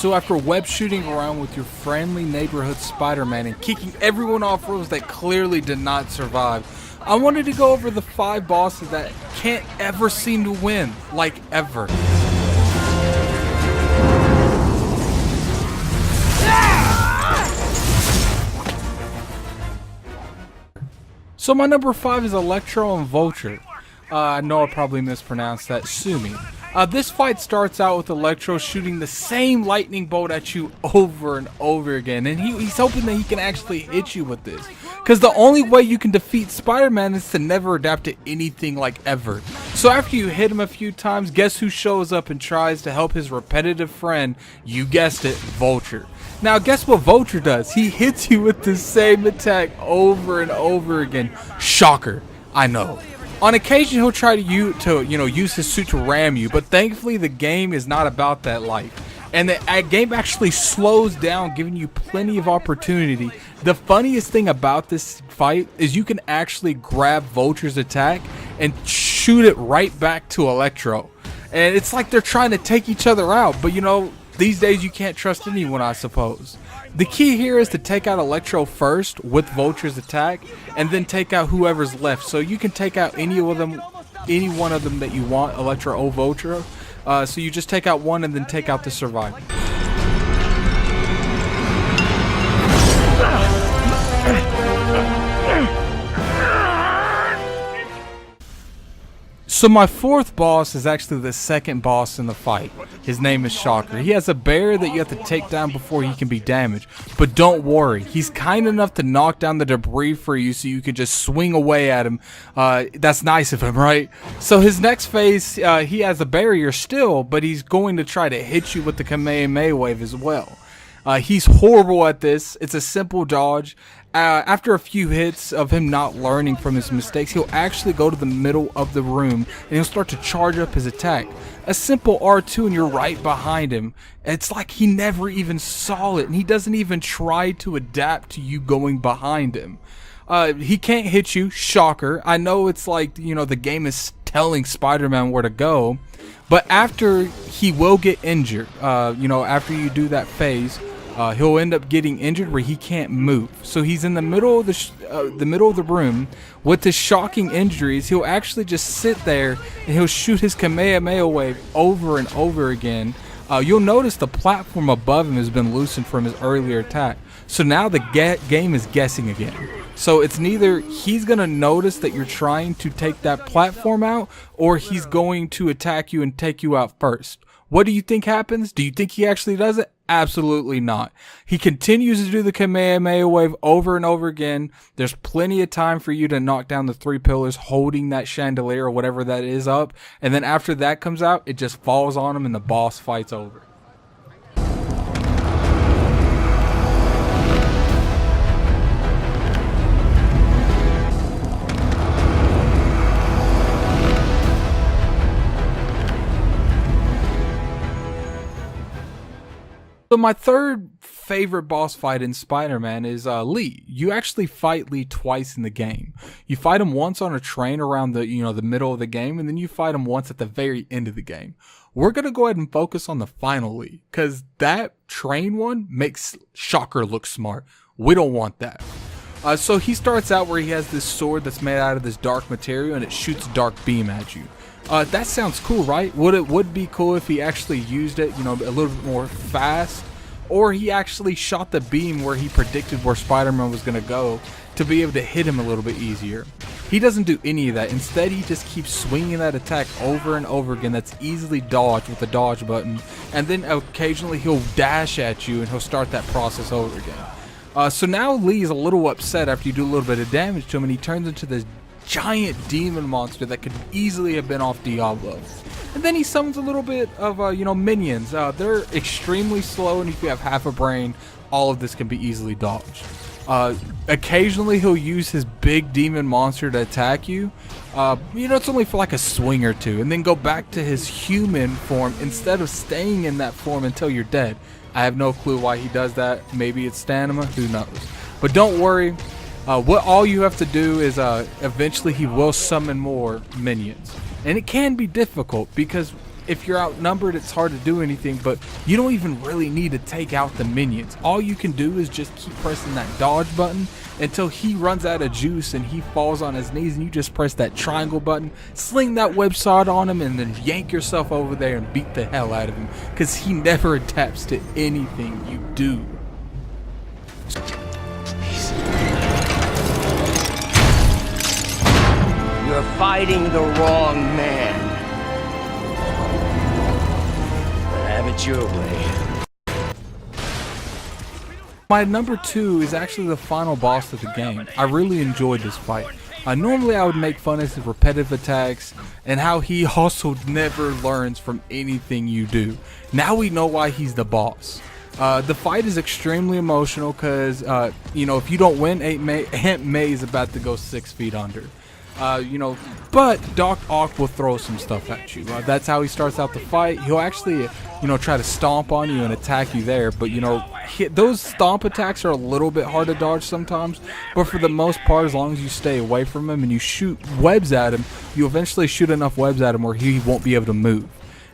So after web shooting around with your friendly neighborhood Spider-Man and kicking everyone off roofs that clearly did not survive, I wanted to go over the 5 bosses that can't ever seem to win, like ever. So my number 5 is Electro and Vulture. I know I probably mispronounced that, sue me. This fight starts out with Electro shooting the same lightning bolt at you over and over again, and he's hoping that he can actually hit you with this. Because the only way you can defeat Spider-Man is to never adapt to anything like ever. So after you hit him a few times, guess who shows up and tries to help his repetitive friend? You guessed it, Vulture. Now guess what Vulture does? He hits you with the same attack over and over again. Shocker, I know. On occasion he'll try to use his suit to ram you, but thankfully the game is not about that life. And the game actually slows down, giving you plenty of opportunity. The funniest thing about this fight is you can actually grab Vulture's attack and shoot it right back to Electro. And it's like they're trying to take each other out, but you know, these days you can't trust anyone, I suppose. The key here is to take out Electro first with Vulture's attack, and then take out whoever's left. So you can take out any one of them that you want, Electro or Vulture. So you just take out one and then take out the survivor. So my 4th boss is actually the second boss in the fight. His name is Chakra. He has a bear that you have to take down before he can be damaged. But don't worry, he's kind enough to knock down the debris for you so you can just swing away at him. That's nice of him, right? So his next phase, he has a barrier still, but he's going to try to hit you with the Kamehameha wave as well. He's horrible at this. It's a simple dodge. After a few hits of him not learning from his mistakes, he'll actually go to the middle of the room and he'll start to charge up his attack. A simple R2 and you're right behind him. It's like he never even saw it, and he doesn't even try to adapt to you going behind him. He can't hit you, shocker. I know it's like, you know, the game is telling Spider-Man where to go, but after he will get injured, after you do that phase, he'll end up getting injured where he can't move. So he's in the middle of the room with his shocking injuries. He'll actually just sit there and he'll shoot his Kamehameha wave over and over again. You'll notice the platform above him has been loosened from his earlier attack. So now the game is guessing again. So it's neither he's going to notice that you're trying to take that platform out, or he's going to attack you and take you out first. What do you think happens? Do you think he actually does it? Absolutely not. He continues to do the Kamehameha wave over and over again. There's plenty of time for you to knock down the 3 pillars holding that chandelier or whatever that is up. And then after that comes out, it just falls on him and the boss fight's over. So my third favorite boss fight in Spider-Man is Lee. You actually fight Lee twice in the game. You fight him once on a train around the middle of the game, and then you fight him once at the very end of the game. We're gonna go ahead and focus on the final Lee, because that train one makes Shocker look smart. We don't want that. So he starts out where he has this sword that's made out of this dark material, and it shoots dark beam at you. That sounds cool, right? It would be cool if he actually used it, a little bit more fast, or he actually shot the beam where he predicted where Spider-Man was going to go to be able to hit him a little bit easier. He doesn't do any of that. Instead, he just keeps swinging that attack over and over again that's easily dodged with the dodge button, and then occasionally he'll dash at you and he'll start that process over again. So now Lee is a little upset after you do a little bit of damage to him, and he turns into this giant demon monster that could easily have been off Diablo. And then he summons a little bit of minions. They're extremely slow, and if you have half a brain, all of this can be easily dodged. Occasionally he'll use his big demon monster to attack you. It's only for like a swing or two, and then go back to his human form instead of staying in that form until you're dead. I have no clue why he does that. Maybe it's stamina, who knows. But don't worry. What all you have to do is eventually he will summon more minions. And it can be difficult because if you're outnumbered, it's hard to do anything, but you don't even really need to take out the minions. All you can do is just keep pressing that dodge button until he runs out of juice and he falls on his knees, and you just press that triangle button, sling that web shot on him, and then yank yourself over there and beat the hell out of him, because he never adapts to anything you do. You're fighting the wrong man. But have it your way. My number 2 is actually the final boss of the game. I really enjoyed this fight. Normally I would make fun of his repetitive attacks and how he also never learns from anything you do. Now we know why he's the boss. The fight is extremely emotional because, you know, if you don't win, Aunt May is about to go 6 feet under. You know, but Doc Ock will throw some stuff at you. That's how he starts out the fight. He'll actually, you know, try to stomp on you and attack you there. But, you know, those stomp attacks are a little bit hard to dodge sometimes. But for the most part, as long as you stay away from him and you shoot webs at him, you eventually shoot enough webs at him where he won't be able to move.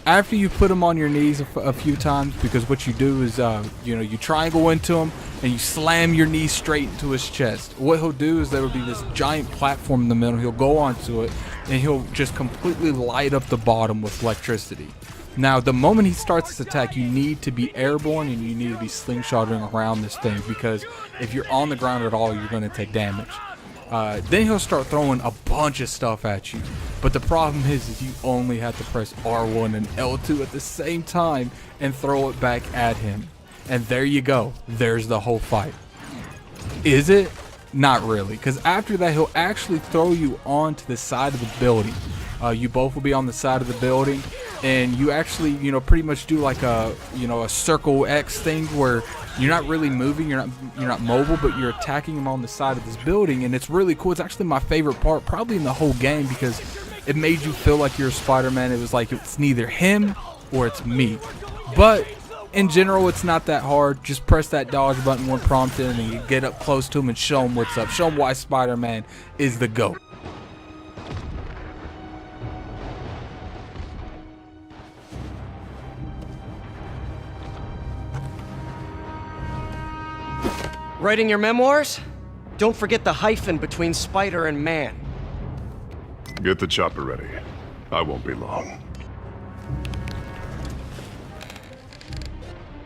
After you put him on your knees a few times, because what you do is, you know, you triangle into him and you slam your knee straight into his chest. What he'll do is there will be this giant platform in the middle. He'll go onto it and he'll just completely light up the bottom with electricity. Now, the moment he starts his attack, you need to be airborne and you need to be slingshotting around this thing, because if you're on the ground at all, you're going to take damage. Then he'll start throwing a bunch of stuff at you. But the problem is you only have to press R1 and L2 at the same time and throw it back at him. And there you go. There's the whole fight. Is it? Not really. Because after that, he'll actually throw you onto the side of the building. You both will be on the side of the building, and you actually, you know, pretty much do like a, you know, a circle X thing where you're not really moving, you're not mobile, but you're attacking him on the side of this building, and it's really cool. It's actually my favorite part, probably in the whole game, because it made you feel like you're Spider-Man. It was like it's neither him or it's me. But in general, it's not that hard. Just press that dodge button when prompted, and you get up close to him and show him what's up. Show him why Spider-Man is the GOAT. Writing your memoirs? Don't forget the hyphen between spider and man. Get the chopper ready. I won't be long.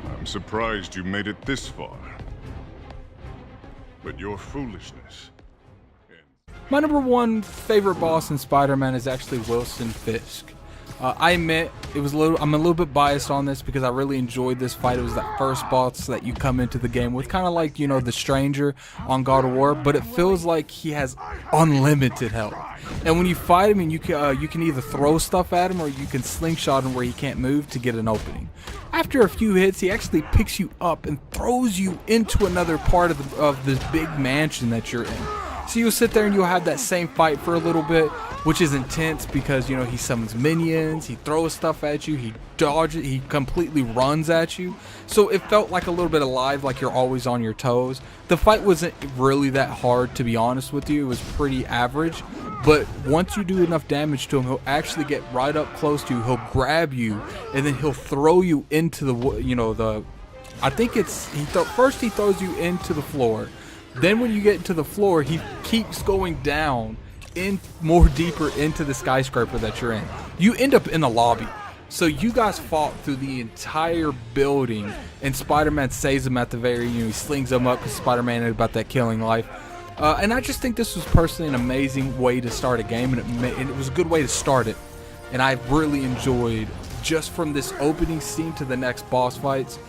I'm surprised you made it this far. But your foolishness... My number 1 favorite boss in Spider-Man is actually Wilson Fisk. I admit I'm a little bit biased on this because I really enjoyed this fight. It was that first boss that you come into the game with, kind of like, you know, the Stranger on God of War, but it feels like he has unlimited health. And when you fight him, and you can either throw stuff at him or you can slingshot him where he can't move to get an opening. After a few hits, he actually picks you up and throws you into another part of this big mansion that you're in. So you'll sit there and you'll have that same fight for a little bit, which is intense because, you know, he summons minions, he throws stuff at you, he dodges, he completely runs at you. So it felt like a little bit alive, like you're always on your toes. The fight wasn't really that hard, to be honest with you. It was pretty average. But once you do enough damage to him, he'll actually get right up close to you. He'll grab you, and then he'll throw you into the, you know, I think it's, first he throws you into the floor. Then when you get to the floor, he keeps going down in more deeper into the skyscraper that you're in. You end up in the lobby. So you guys fought through the entire building, and Spider-Man saves him at the very end. He slings him up because Spider-Man is about that killing life. And I just think this was personally an amazing way to start a game, and it was a good way to start it. And I really enjoyed just from this opening scene to the next boss fights.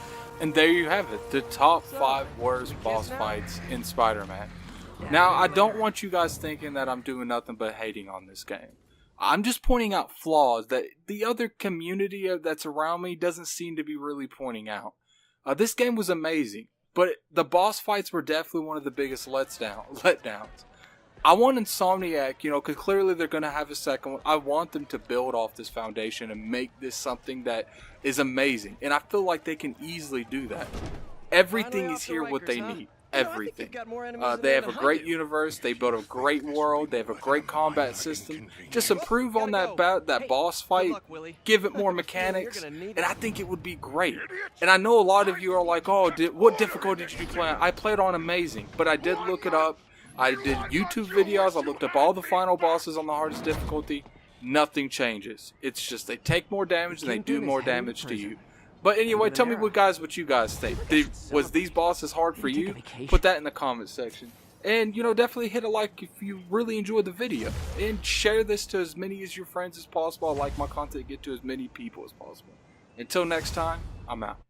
And there you have it, the top 5 worst boss fights in Spider-Man. Now, I don't want you guys thinking that I'm doing nothing but hating on this game. I'm just pointing out flaws that the other community that's around me doesn't seem to be really pointing out. This game was amazing, but the boss fights were definitely one of the biggest letdowns. I want Insomniac, you know, because clearly they're going to have a second one. I want them to build off this foundation and make this something that is amazing. And I feel like they can easily do that. Everything is here what they need. everything. got more enemies than They have a I great do. universe. They built a great world. They have a great combat system. Just improve on that boss fight. luck, Willie. Give it more mechanics, and I think it would be great. And I know a lot of you are like, "Oh, what difficulty did you play on?" I played on amazing, but I did look it up. I did YouTube videos. I looked up all the final bosses on the hardest difficulty. Nothing changes. It's just they take more damage and they do more damage to you. But anyway, tell me what you guys think. Was these bosses hard for you? Put that in the comment section. And, definitely hit a like if you really enjoyed the video. And share this to as many of your friends as possible. I like my content to get to as many people as possible. Until next time, I'm out.